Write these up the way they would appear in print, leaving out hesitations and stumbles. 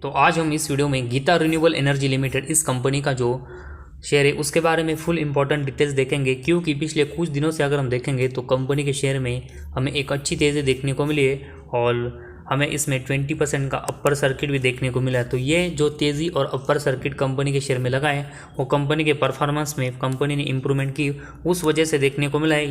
तो आज हम इस वीडियो में गीता रिन्यूएबल एनर्जी लिमिटेड इस कंपनी का जो शेयर है उसके बारे में फुल इंपॉर्टेंट डिटेल्स देखेंगे, क्योंकि पिछले कुछ दिनों से अगर हम देखेंगे तो कंपनी के शेयर में हमें एक अच्छी तेज़ी देखने को मिली है और हमें इसमें 20% का अपर सर्किट भी देखने को मिला है। तो ये जो तेज़ी और अपर सर्किट कंपनी के शेयर में लगा है वो कंपनी के परफॉर्मेंस में कंपनी ने इंप्रूवमेंट की उस वजह से देखने को मिला है,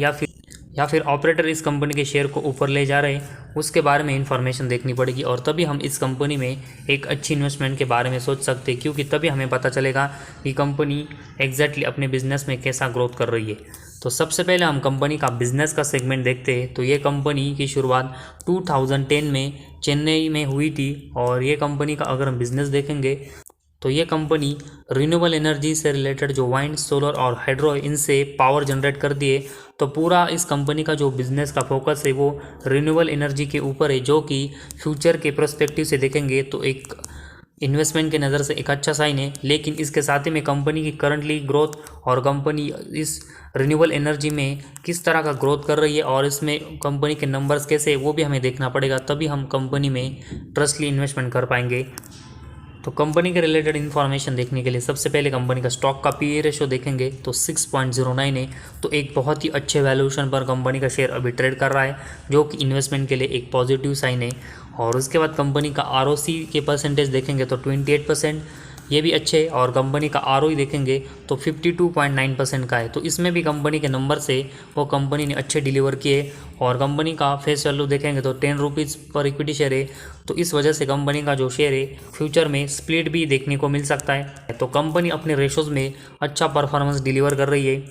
या फिर ऑपरेटर इस कंपनी के शेयर को ऊपर ले जा रहे हैं, उसके बारे में इंफॉर्मेशन देखनी पड़ेगी और तभी हम इस कंपनी में एक अच्छी इन्वेस्टमेंट के बारे में सोच सकते हैं, क्योंकि तभी हमें पता चलेगा कि कंपनी एग्जैक्टली अपने बिजनेस में कैसा ग्रोथ कर रही है। तो सबसे पहले हम कंपनी का बिजनेस का सेगमेंट देखते हैं। तो ये कंपनी की शुरुआत 2010 में चेन्नई में हुई थी और ये कंपनी का अगर हम बिजनेस देखेंगे तो ये कंपनी रिन्यूएबल एनर्जी से रिलेटेड जो वाइंड, सोलर और हाइड्रो इनसे पावर जनरेट करती है। तो पूरा इस कंपनी का जो बिज़नेस का फोकस है वो रिन्यूएबल एनर्जी के ऊपर है, जो कि फ्यूचर के पर्सपेक्टिव से देखेंगे तो एक इन्वेस्टमेंट के नज़र से एक अच्छा साइन है। लेकिन इसके साथ ही में कंपनी की करंटली ग्रोथ और कंपनी इस रिन्यूएबल एनर्जी में किस तरह का ग्रोथ कर रही है और इसमें कंपनी के नंबर्स कैसे वो भी हमें देखना पड़ेगा, तभी हम कंपनी में ट्रस्टली इन्वेस्टमेंट कर पाएंगे। तो कंपनी के रिलेटेड इन्फॉर्मेशन देखने के लिए सबसे पहले कंपनी का स्टॉक का पीई रेशो देखेंगे तो 6.09 है। तो एक बहुत ही अच्छे वैल्यूएशन पर कंपनी का शेयर अभी ट्रेड कर रहा है, जो कि इन्वेस्टमेंट के लिए एक पॉजिटिव साइन है। और उसके बाद कंपनी का आरओसी के परसेंटेज देखेंगे तो 28%, ये भी अच्छे। और कंपनी का आरओई देखेंगे तो 52.9% का है। तो इसमें भी कंपनी के नंबर से वो कंपनी ने अच्छे डिलीवर किए। और कंपनी का फेस वैल्यू देखेंगे तो 10 रुपीज़ पर इक्विटी शेयर है। तो इस वजह से कंपनी का जो शेयर है फ्यूचर में स्प्लिट भी देखने को मिल सकता है। तो कंपनी अपने रेशोज़ में अच्छा परफॉर्मेंस डिलीवर कर रही है।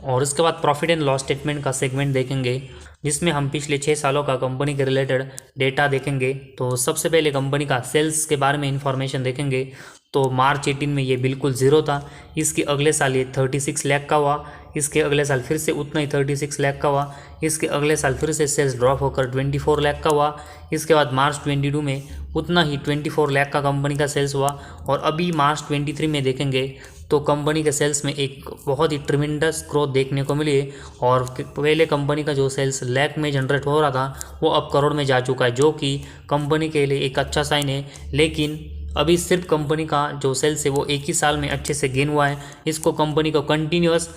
और इसके बाद प्रॉफिट एंड लॉस स्टेटमेंट का सेगमेंट देखेंगे, जिसमें हम पिछले 6 सालों का कंपनी के रिलेटेड डेटा देखेंगे। तो सबसे पहले कंपनी का सेल्स के बारे में इंफॉर्मेशन देखेंगे तो मार्च 18 में ये बिल्कुल ज़ीरो था। इसके अगले साल ये 36 लाख का हुआ, इसके अगले साल फिर से उतना ही 36 लाख का हुआ, इसके अगले साल फिर से सेल्स ड्रॉप होकर 24 लाख का हुआ। इसके बाद मार्च 22 में उतना ही 24 लाख का कंपनी का सेल्स हुआ। और अभी मार्च 23 में देखेंगे तो कंपनी के सेल्स में एक बहुत ही ट्रिमेंडस ग्रोथ देखने को मिली है। और पहले कंपनी का जो सेल्स लाख में जनरेट हो रहा था वो अब करोड़ में जा चुका है, जो कि कंपनी के लिए एक अच्छा साइन है। लेकिन अभी सिर्फ कंपनी का जो सेल्स है वो एक ही साल में अच्छे से गेन हुआ है। इसको कंपनी को कंटिन्यूअस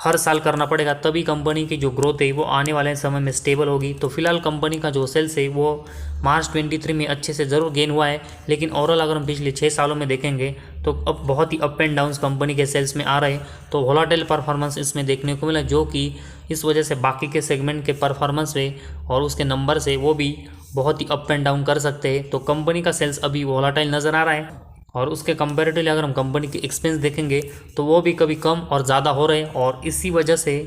हर साल करना पड़ेगा, तभी कंपनी की जो ग्रोथ है वो आने वाले समय में स्टेबल होगी। तो फिलहाल कंपनी का जो सेल्स है वो मार्च 23 में अच्छे से ज़रूर गेन हुआ है, लेकिन ओवरऑल अगर हम पिछले 6 सालों में देखेंगे तो अब बहुत ही अप एंड डाउन्स कंपनी के सेल्स में आ रहे हैं। तो वोलेटाइल परफॉर्मेंस इसमें देखने को मिला, जो कि इस वजह से बाकी के सेगमेंट के परफॉर्मेंस में और उसके नंबर से वो भी बहुत ही अप एंड डाउन कर सकते हैं। तो कंपनी का सेल्स अभी वोलेटाइल नज़र आ रहा है। और उसके कंपैरेटिवली अगर हम कंपनी के एक्सपेंस देखेंगे तो वो भी कभी कम और ज़्यादा हो रहे हैं। और इसी वजह से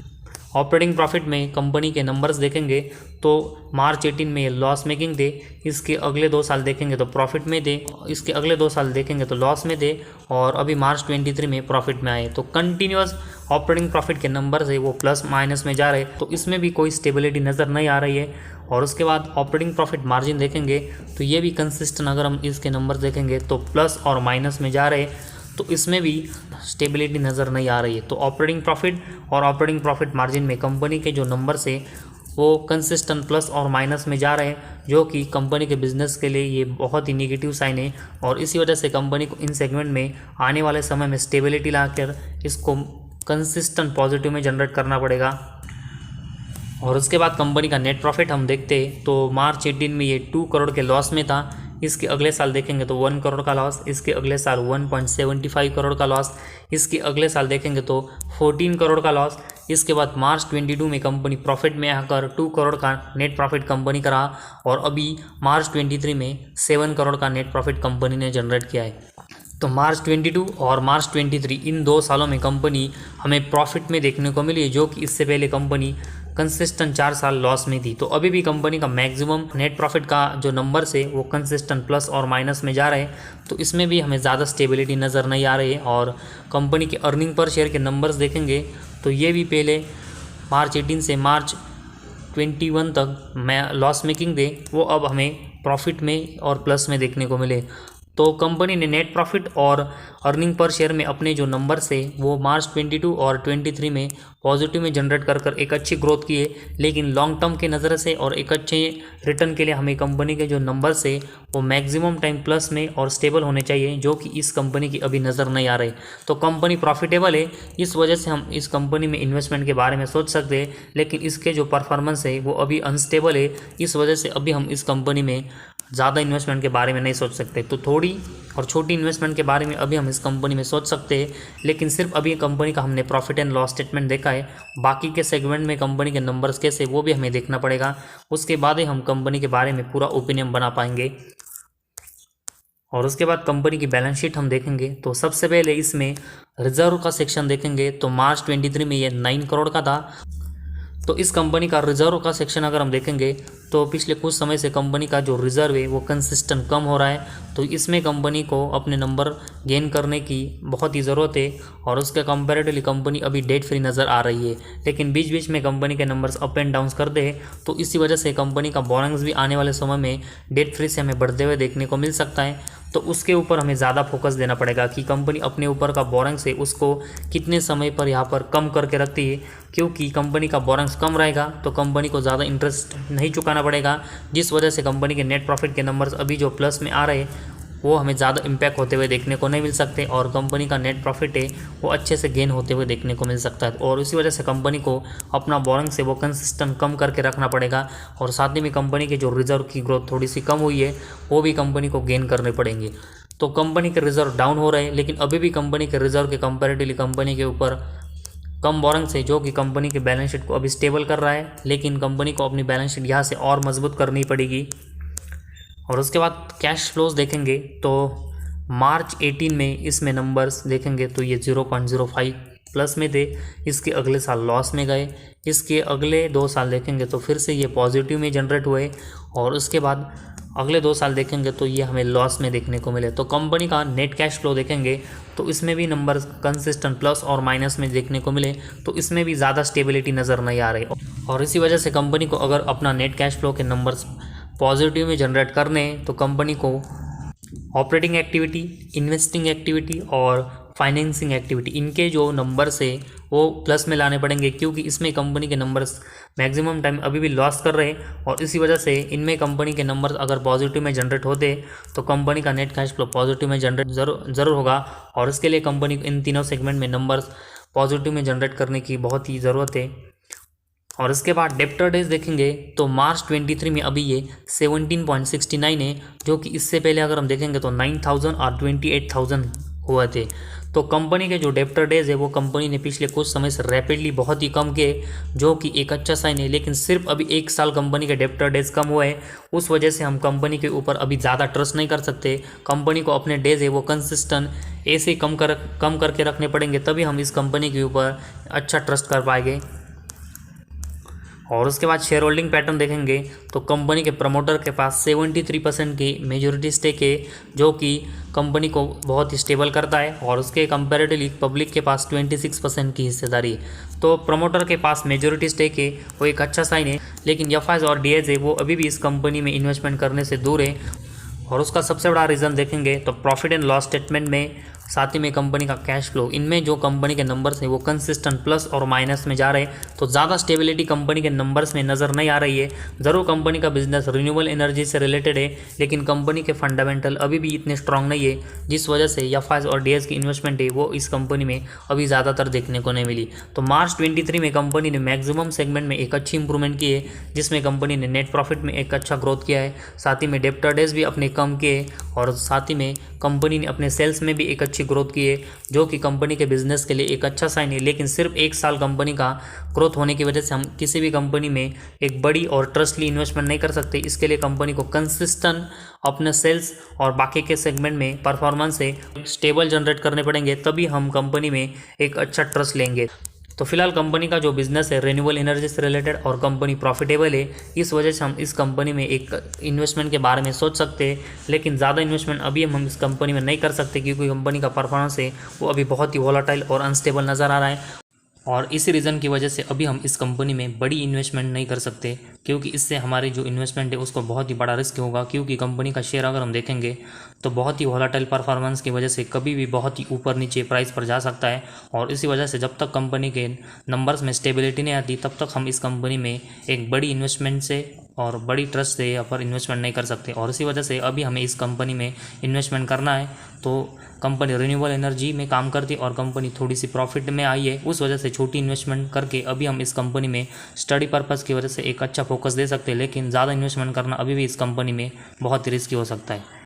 ऑपरेटिंग प्रॉफिट में कंपनी के नंबर्स देखेंगे तो मार्च 18 में लॉस मेकिंग थे, इसके अगले 2 साल देखेंगे तो प्रॉफिट में थे, इसके अगले 2 साल देखेंगे तो लॉस में थे, और अभी मार्च 23 में प्रॉफिट में आए। तो कंटिन्यूअस ऑपरेटिंग प्रॉफिट के नंबर्स है वो प्लस माइनस में जा रहे, तो इसमें भी कोई स्टेबिलिटी नज़र नहीं आ रही है। और उसके बाद ऑपरेटिंग प्रॉफिट मार्जिन देखेंगे तो ये भी कंसिस्टेंट, अगर हम इसके नंबर देखेंगे तो प्लस और माइनस में जा रहे, तो इसमें भी स्टेबिलिटी नज़र नहीं आ रही है। तो ऑपरेटिंग प्रॉफिट और ऑपरेटिंग प्रॉफिट मार्जिन में कंपनी के जो नंबर्स है वो कंसिस्टेंट प्लस और माइनस में जा रहे हैं, जो कि कंपनी के बिजनेस के लिए ये बहुत ही नेगेटिव साइन है। और इसी वजह से कंपनी को इन सेगमेंट में आने वाले समय में स्टेबिलिटी लाकर इसको कंसिस्टेंट पॉजिटिव में जनरेट करना पड़ेगा। और उसके बाद कंपनी का नेट प्रॉफिट हम देखते हैं तो मार्च 18 में ये 2 करोड़ के लॉस में था, इसके अगले साल देखेंगे तो 1 करोड़ का लॉस, इसके अगले साल 1.75 करोड़ का लॉस, इसके अगले साल देखेंगे तो 14 करोड़ का लॉस। इसके बाद मार्च 22 में कंपनी प्रॉफिट में आकर 2 करोड़ का नेट प्रॉफिट कंपनी का रहा, और अभी मार्च 23 में 7 करोड़ का नेट प्रॉफिट कंपनी ने जनरेट किया है। तो मार्च 22 और मार्च 23 इन 2 सालों में कंपनी हमें प्रॉफिट में देखने को मिली है, जो कि इससे पहले कंपनी कंसिस्टेंट 4 साल लॉस में थी। तो अभी भी कंपनी का मैक्सिमम नेट प्रॉफिट का जो नंबर्स है वो कंसिस्टेंट प्लस और माइनस में जा रहे हैं, तो इसमें भी हमें ज़्यादा स्टेबिलिटी नज़र नहीं आ रही है। और कंपनी के अर्निंग पर शेयर के नंबर्स देखेंगे तो ये भी पहले मार्च 18 से मार्च 21 तक लॉस मेकिंग थे, वो अब हमें प्रॉफिट में और प्लस में देखने को मिले। तो कंपनी ने नेट प्रॉफिट और अर्निंग पर शेयर में अपने जो नंबर्स है वो मार्च 22 और 23 में पॉजिटिव में जनरेट कर एक अच्छी ग्रोथ की है, लेकिन लॉन्ग टर्म की नज़र से और एक अच्छे रिटर्न के लिए हमें कंपनी के जो नंबर्स है वो मैक्सिमम टाइम प्लस में और स्टेबल होने चाहिए, जो कि इस कंपनी की अभी नज़र नहीं आ रही। तो कंपनी प्रॉफिटेबल है, इस वजह से हम इस कंपनी में इन्वेस्टमेंट के बारे में सोच सकते हैं, लेकिन इसके जो परफॉर्मेंस है वो अभी अनस्टेबल है, इस वजह से अभी हम इस कंपनी में ज़्यादा इन्वेस्टमेंट के बारे में नहीं सोच सकते। तो थोड़ी और छोटी इन्वेस्टमेंट के बारे में अभी हम इस कंपनी में सोच सकते हैं, लेकिन सिर्फ अभी कंपनी का हमने प्रॉफिट एंड लॉस स्टेटमेंट देखा है, बाकी के सेगमेंट में कंपनी के नंबर्स कैसे वो भी हमें देखना पड़ेगा, उसके बाद ही हम कंपनी के बारे में पूरा ओपिनियन बना पाएंगे। और उसके बाद कंपनी की बैलेंस शीट हम देखेंगे तो सबसे पहले इसमें रिजर्व का सेक्शन देखेंगे तो मार्च 23 में ये 9 करोड़ का था। तो इस कंपनी का रिजर्व का सेक्शन अगर हम देखेंगे तो पिछले कुछ समय से कंपनी का जो रिजर्व है वो कंसिस्टेंट कम हो रहा है, तो इसमें कंपनी को अपने नंबर गेन करने की बहुत ही ज़रूरत है और उसके कंपैरेटिवली कंपनी अभी डेट फ्री नज़र आ रही है, लेकिन बीच बीच में कंपनी के नंबर्स अप एंड डाउन करते हैं, तो इसी वजह से कंपनी का बोरिंग्स भी आने वाले समय में डेट फ्री से हमें बढ़ते हुए देखने को मिल सकता है। तो उसके ऊपर हमें ज़्यादा फोकस देना पड़ेगा कि कंपनी अपने ऊपर का बोरिंग्स है उसको कितने समय पर यहाँ पर कम करके रखती है, क्योंकि कंपनी का बोरिंग्स कम रहेगा तो कंपनी को ज़्यादा इंटरेस्ट नहीं चुकाना पड़ेगा, जिस वजह से कंपनी के नेट प्रॉफिट के नंबर्स अभी जो प्लस में आ रहे हैं वो हमें ज़्यादा इम्पैक्ट होते हुए देखने को नहीं मिल सकते और कंपनी का नेट प्रॉफिट है वो अच्छे से गेन होते हुए देखने को मिल सकता है। और इसी वजह से कंपनी को अपना बोरिंग से वो कंसिस्टेंट कम करके रखना पड़ेगा और साथ ही में कंपनी के जो रिजर्व की ग्रोथ थोड़ी सी कम हुई है वो भी कंपनी को गेन करने पड़ेंगे। तो कंपनी के रिजर्व डाउन हो रहे हैं, लेकिन अभी भी कंपनी के रिजर्व के कंपैरेटिवली कंपनी के ऊपर कम बोरिंग से जो कि कंपनी के बैलेंस शीट को अभी स्टेबल कर रहा है, लेकिन कंपनी को अपनी बैलेंस शीट यहाँ से और मजबूत करनी पड़ेगी। और उसके बाद कैश फ्लोज देखेंगे तो मार्च 18 में इसमें नंबर्स देखेंगे तो ये 0.05 प्लस में थे, इसके अगले साल लॉस में गए, इसके अगले 2 साल देखेंगे तो फिर से ये पॉजिटिव में जनरेट हुए और उसके बाद अगले 2 साल देखेंगे तो ये हमें लॉस में देखने को मिले। तो कंपनी का नेट कैश फ्लो देखेंगे तो इसमें भी नंबर कंसिस्टेंट प्लस और माइनस में देखने को मिले, तो इसमें भी ज़्यादा स्टेबिलिटी नज़र नहीं आ रही और इसी वजह से कंपनी को अगर अपना नेट कैश फ्लो के नंबर्स पॉजिटिव में जनरेट करने तो कंपनी को ऑपरेटिंग एक्टिविटी, इन्वेस्टिंग एक्टिविटी और फाइनेंसिंग एक्टिविटी इनके जो नंबर्स है वो प्लस में लाने पड़ेंगे, क्योंकि इसमें कंपनी के नंबर्स मैक्सिमम टाइम अभी भी लॉस कर रहे हैं और इसी वजह से इनमें कंपनी के नंबर्स अगर पॉजिटिव में जनरेट होते तो कंपनी का नेट कैश फ्लो पॉजिटिव में जनरेट ज़रूर होगा और इसके लिए कंपनी को इन तीनों सेगमेंट में नंबर्स पॉजिटिव में जनरेट करने की बहुत ही ज़रूरत है। और इसके बाद डेप्टर डेज देखेंगे तो मार्च 23 में अभी ये 17.69 है, जो कि इससे पहले अगर हम देखेंगे तो 9,000 और 28,000 हुए थे। तो कंपनी के जो डेप्टर डेज है वो कंपनी ने पिछले कुछ समय से रैपिडली बहुत ही कम किए, जो कि एक अच्छा साइन है, लेकिन सिर्फ अभी 1 साल कंपनी के डेप्टर डेज कम हुए हैं, उस वजह से हम कंपनी के ऊपर अभी ज़्यादा ट्रस्ट नहीं कर सकते। कंपनी को अपने डेज है वो कंसिस्टेंट ऐसे कम करके रखने पड़ेंगे, तभी हम इस कंपनी के ऊपर अच्छा ट्रस्ट कर पाएंगे। और उसके बाद शेयर होल्डिंग पैटर्न देखेंगे तो कंपनी के प्रमोटर के पास 73% की मेजॉरिटी स्टेक है, जो कि कंपनी को बहुत ही स्टेबल करता है और उसके कंपैरेटिवली पब्लिक के पास 26% की हिस्सेदारी है। तो प्रमोटर के पास मेजॉरिटी स्टेक है वो एक अच्छा साइन है, लेकिन एफआईज और डीएज है वो अभी भी इस कंपनी में इन्वेस्टमेंट करने से दूर है और उसका सबसे बड़ा रीज़न देखेंगे तो प्रॉफिट एंड लॉस स्टेटमेंट में, साथ ही में कंपनी का कैश फ्लो, इनमें जो कंपनी के नंबर्स हैं वो कंसिस्टेंट प्लस और माइनस में जा रहे हैं, तो ज़्यादा स्टेबिलिटी कंपनी के नंबर्स में नज़र नहीं आ रही है। ज़रूर कंपनी का बिजनेस रिन्यूएबल एनर्जी से रिलेटेड है, लेकिन कंपनी के फंडामेंटल अभी भी इतने स्ट्रांग नहीं है, जिस वजह से एफआईज और डीएस की इन्वेस्टमेंट है वो इस कंपनी में अभी ज़्यादातर देखने को नहीं मिली। तो मार्च 23 में कंपनी ने मैक्सिमम सेगमेंट में एक अच्छी इंप्रूवमेंट की है, जिसमें कंपनी ने नेट प्रॉफिट में एक अच्छा ग्रोथ किया है, साथ ही में डेप्टर डेज भी अपने कम किए और साथ ही में कंपनी ने अपने सेल्स में भी एक अच्छी ग्रोथ की है, जो कि कंपनी के बिजनेस के लिए एक अच्छा साइन है। लेकिन सिर्फ 1 साल कंपनी का ग्रोथ होने की वजह से हम किसी भी कंपनी में एक बड़ी और ट्रस्टली इन्वेस्टमेंट नहीं कर सकते। इसके लिए कंपनी को कंसिस्टेंट अपने सेल्स और बाकी के सेगमेंट में परफॉर्मेंस से स्टेबल जनरेट करने पड़ेंगे, तभी हम कंपनी में एक अच्छा ट्रस्ट लेंगे। तो फिलहाल कंपनी का जो बिजनेस है रिन्यूएबल एनर्जी से रिलेटेड और कंपनी प्रॉफिटेबल है, इस वजह से हम इस कंपनी में एक इन्वेस्टमेंट के बारे में सोच सकते हैं, लेकिन ज़्यादा इन्वेस्टमेंट अभी हम इस कंपनी में नहीं कर सकते, क्योंकि कंपनी का परफॉर्मेंस है वो अभी बहुत ही वोलाटाइल और अनस्टेबल नज़र आ रहा है। और इसी रीज़न की वजह से अभी हम इस कंपनी में बड़ी इन्वेस्टमेंट नहीं कर सकते, क्योंकि इससे हमारी जो इन्वेस्टमेंट है उसको बहुत ही बड़ा रिस्क होगा। क्योंकि कंपनी का शेयर अगर हम देखेंगे तो बहुत ही वॉलेटाइल परफॉर्मेंस की वजह से कभी भी बहुत ही ऊपर नीचे प्राइस पर जा सकता है। और इसी वजह से जब तक कंपनी के नंबर्स में स्टेबिलिटी नहीं आती तब तक हम इस कंपनी में एक बड़ी इन्वेस्टमेंट से और बड़ी ट्रस्ट से यहाँ पर इन्वेस्टमेंट नहीं कर सकते। और इसी वजह से अभी हमें इस कंपनी में इन्वेस्टमेंट करना है। तो कंपनी रिन्यूएबल एनर्जी में काम करती है और कंपनी थोड़ी सी प्रॉफिट में आई है, उस वजह से छोटी इन्वेस्टमेंट करके अभी हम इस कंपनी में स्टडी पर्पस की वजह से एक अच्छा फोकस दे सकते हैं। लेकिन ज़्यादा इन्वेस्टमेंट करना अभी भी इस कंपनी में बहुत ही रिस्की हो सकता है।